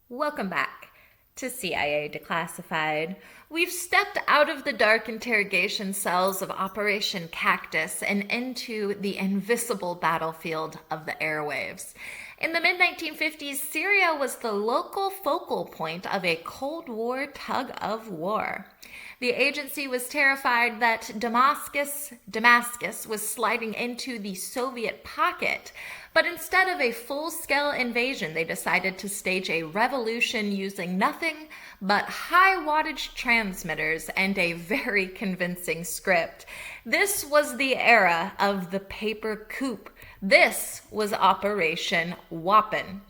Welcome back to CIA Declassified. We've stepped out of the dark interrogation cells of Operation Cactus and into the invisible battlefield of the airwaves. In the mid-1950s, Syria was the local focal point of a Cold War tug of war. The agency was terrified that Damascus was sliding into the Soviet pocket, but instead of a full-scale invasion, they decided to stage a revolution using nothing but high-wattage transmitters and a very convincing script. This was the era of the paper coup. This was Operation WAPPEN.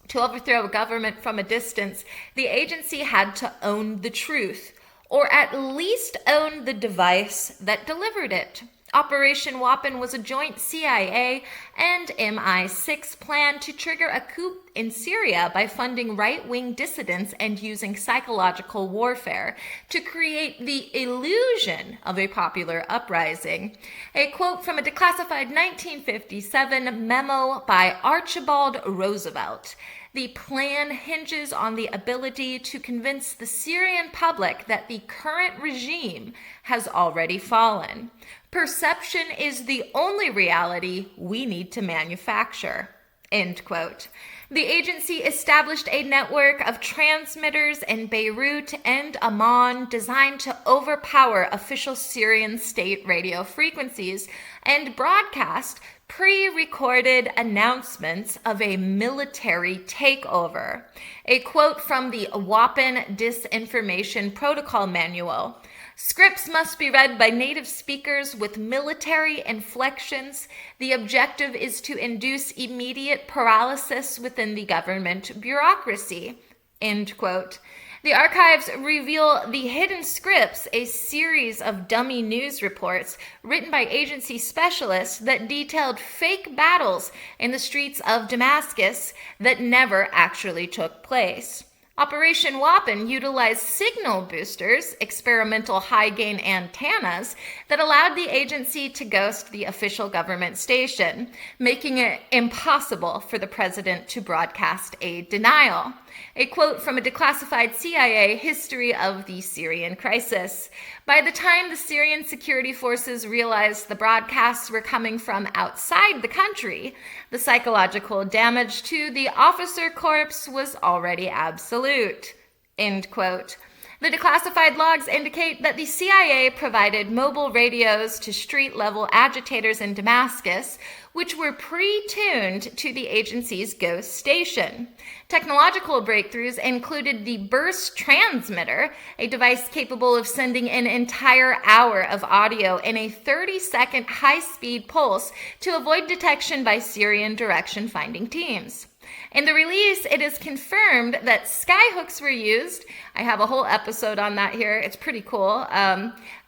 To overthrow a government from a distance, the agency had to own the truth, or at least own the device that delivered it. Operation WAPPEN was a joint CIA and MI6 plan to trigger a coup in Syria by funding right-wing dissidents and using psychological warfare to create the illusion of a popular uprising. A quote from a declassified 1957 memo by Archibald Roosevelt. The plan hinges on the ability to convince the Syrian public that the current regime has already fallen. Perception is the only reality we need to manufacture. End quote. The agency established a network of transmitters in Beirut and Amman designed to overpower official Syrian state radio frequencies and broadcast pre-recorded announcements of a military takeover. A quote from the WAPPEN Disinformation Protocol Manual. Scripts must be read by native speakers with military inflections. The objective is to induce immediate paralysis within the government bureaucracy. End quote. The archives reveal the hidden scripts, a series of dummy news reports written by agency specialists that detailed fake battles in the streets of Damascus that never actually took place. Operation WAPPEN utilized signal boosters, experimental high-gain antennas, that allowed the agency to ghost the official government station, making it impossible for the president to broadcast a denial. A quote from a declassified CIA history of the Syrian crisis. By the time the Syrian security forces realized the broadcasts were coming from outside the country, the psychological damage to the officer corps was already absolute. End quote. The declassified logs indicate that the CIA provided mobile radios to street-level agitators in Damascus, which were pre-tuned to the agency's ghost station. Technological breakthroughs included the burst transmitter, a device capable of sending an entire hour of audio in a 30-second high-speed pulse to avoid detection by Syrian direction-finding teams. In the release, it is confirmed that skyhooks were used. I have a whole episode on that here. It's pretty cool.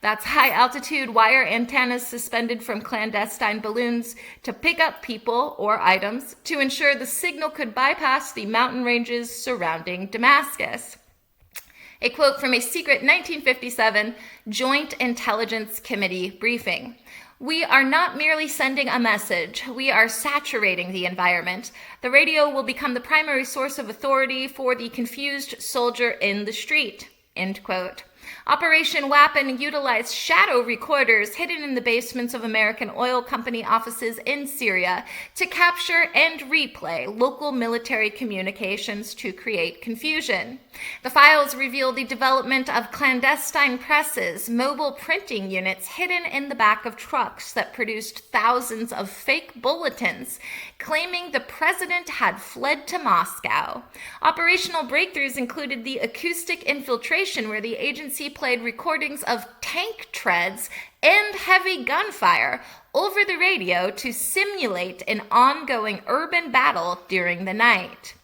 That's high-altitude wire antennas suspended from clandestine balloons to pick up people or items to ensure the signal could bypass the mountain ranges surrounding Damascus. A quote from a secret 1957 Joint Intelligence Committee briefing. We are not merely sending a message, we are saturating the environment. The radio will become the primary source of authority for the confused soldier in the street. End quote. Operation WAPPEN utilized shadow recorders hidden in the basements of American oil company offices in Syria to capture and replay local military communications to create confusion. The files reveal the development of clandestine presses, mobile printing units hidden in the back of trucks that produced thousands of fake bulletins claiming the president had fled to Moscow. Operational breakthroughs included the acoustic infiltration, where the agency played recordings of tank treads and heavy gunfire over the radio to simulate an ongoing urban battle during the night.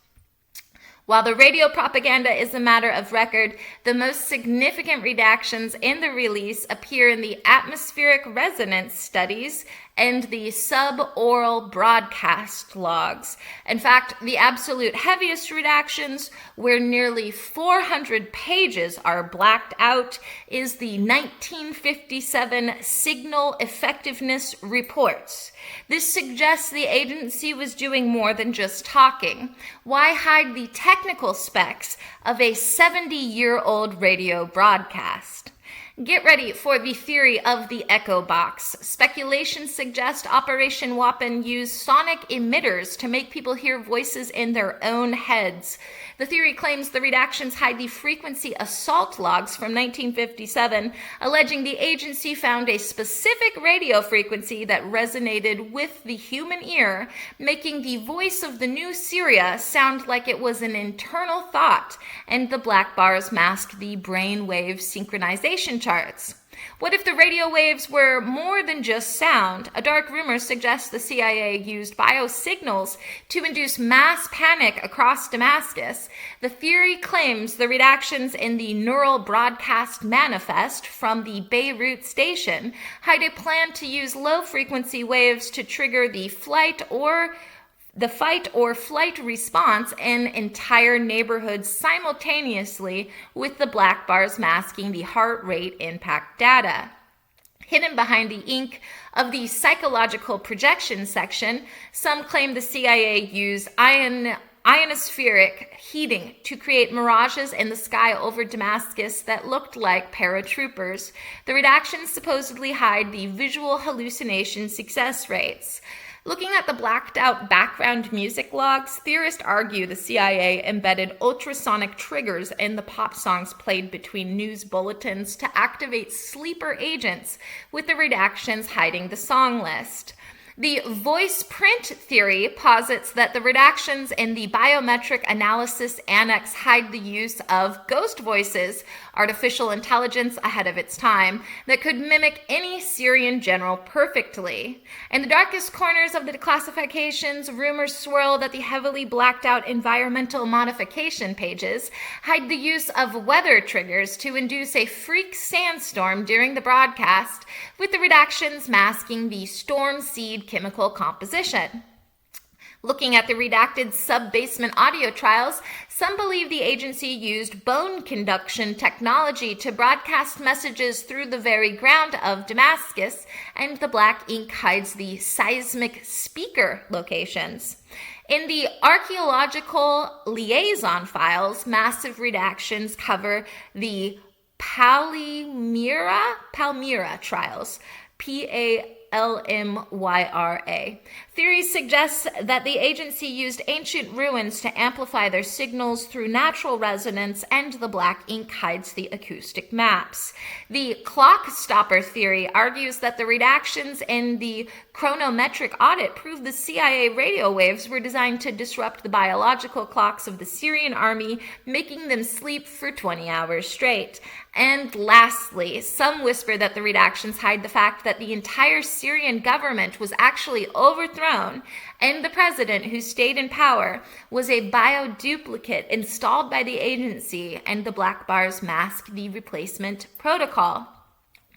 While the radio propaganda is a matter of record, the most significant redactions in the release appear in the atmospheric resonance studies and the sub-oral broadcast logs. In fact, the absolute heaviest redactions, where nearly 400 pages are blacked out, is the 1957 Signal Effectiveness Reports. This suggests the agency was doing more than just talking. Why hide the technical specs of a 70-year-old radio broadcast? Get ready for the theory of the echo box. Speculation suggests Operation WAPPEN used sonic emitters to make people hear voices in their own heads. The theory claims the redactions hide the frequency assault logs from 1957, alleging the agency found a specific radio frequency that resonated with the human ear, making the voice of the new Syria sound like it was an internal thought, and the black bars mask the brainwave synchronization charts. What if the radio waves were more than just sound? A dark rumor suggests the CIA used biosignals to induce mass panic across Damascus. The theory claims the redactions in the Neural Broadcast Manifest from the Beirut station hide a plan to use low-frequency waves to trigger the fight or flight response in entire neighborhoods simultaneously, with the black bars masking the heart rate impact data. Hidden behind the ink of the psychological projection section, some claim the CIA used ionospheric heating to create mirages in the sky over Damascus that looked like paratroopers. The redactions supposedly hide the visual hallucination success rates. Looking at the blacked out background music logs, theorists argue the CIA embedded ultrasonic triggers in the pop songs played between news bulletins to activate sleeper agents, with the redactions hiding the song list. The voice print theory posits that the redactions in the biometric analysis annex hide the use of ghost voices, artificial intelligence ahead of its time, that could mimic any Syrian general perfectly. In the darkest corners of the declassifications, rumors swirl that the heavily blacked out environmental modification pages hide the use of weather triggers to induce a freak sandstorm during the broadcast, with the redactions masking the storm seed chemical composition. Looking at the redacted sub-basement audio trials, some believe the agency used bone conduction technology to broadcast messages through the very ground of Damascus, and the black ink hides the seismic speaker locations. In the archaeological liaison files, massive redactions cover the Palmyra trials, Palmyra. Theories suggest that the agency used ancient ruins to amplify their signals through natural resonance, and the black ink hides the acoustic maps. The clock stopper theory argues that the redactions in the chronometric audit prove the CIA radio waves were designed to disrupt the biological clocks of the Syrian army, making them sleep for 20 hours straight. And lastly, some whisper that the redactions hide the fact that the entire Syrian government was actually overthrown, and the president who stayed in power was a bioduplicate installed by the agency, and the black bars mask the replacement protocol.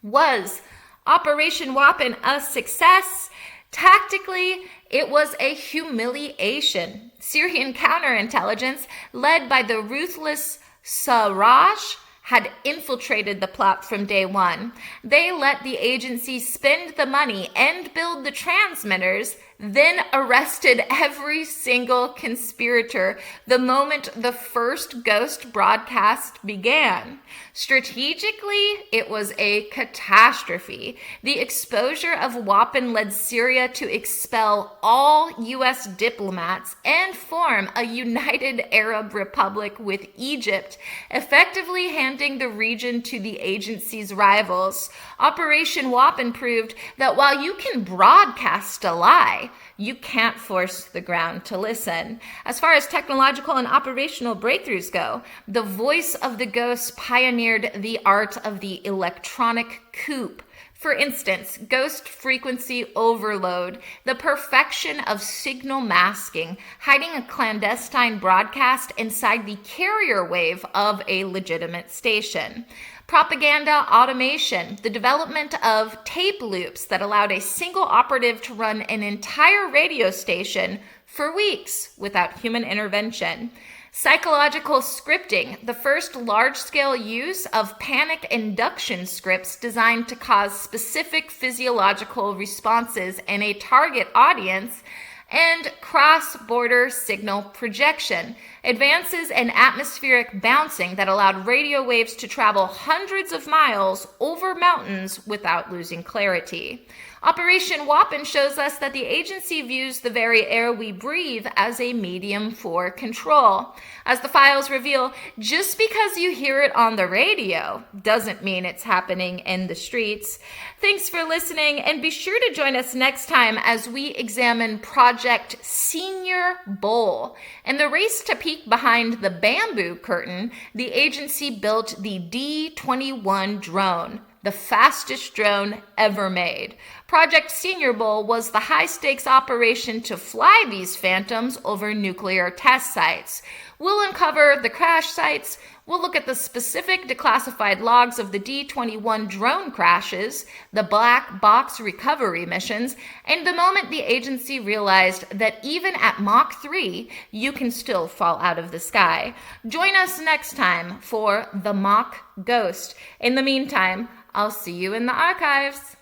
Was Operation WAPPEN a success? Tactically, it was a humiliation. Syrian counterintelligence, led by the ruthless Sarraj, had infiltrated the plot from day one. They let the agency spend the money and build the transmitters, then arrested every single conspirator the moment the first ghost broadcast began. Strategically, it was a catastrophe. The exposure of WAPPEN led Syria to expel all U.S. diplomats and form a united Arab Republic with Egypt, effectively handing the region to the agency's rivals. Operation WAPPEN proved that while you can broadcast a lie, you can't force the ground to listen. As far as technological and operational breakthroughs go, the voice of the ghost pioneered the art of the electronic coup. For instance, ghost frequency overload, the perfection of signal masking, hiding a clandestine broadcast inside the carrier wave of a legitimate station. Propaganda automation, the development of tape loops that allowed a single operative to run an entire radio station for weeks without human intervention. Psychological scripting, the first large-scale use of panic induction scripts designed to cause specific physiological responses in a target audience, and cross-border signal projection, advances in atmospheric bouncing that allowed radio waves to travel hundreds of miles over mountains without losing clarity. Operation WAPPEN shows us that the agency views the very air we breathe as a medium for control. As the files reveal, just because you hear it on the radio doesn't mean it's happening in the streets. Thanks for listening, and be sure to join us next time as we examine Project Senior Bowl. In the race to peek behind the bamboo curtain, the agency built the D-21 drone, the fastest drone ever made. Project Senior Bowl was the high-stakes operation to fly these phantoms over nuclear test sites. We'll uncover the crash sites, we'll look at the specific declassified logs of the D-21 drone crashes, the black box recovery missions, and the moment the agency realized that even at Mach 3, you can still fall out of the sky. Join us next time for The Mach Ghost. In the meantime, I'll see you in the archives.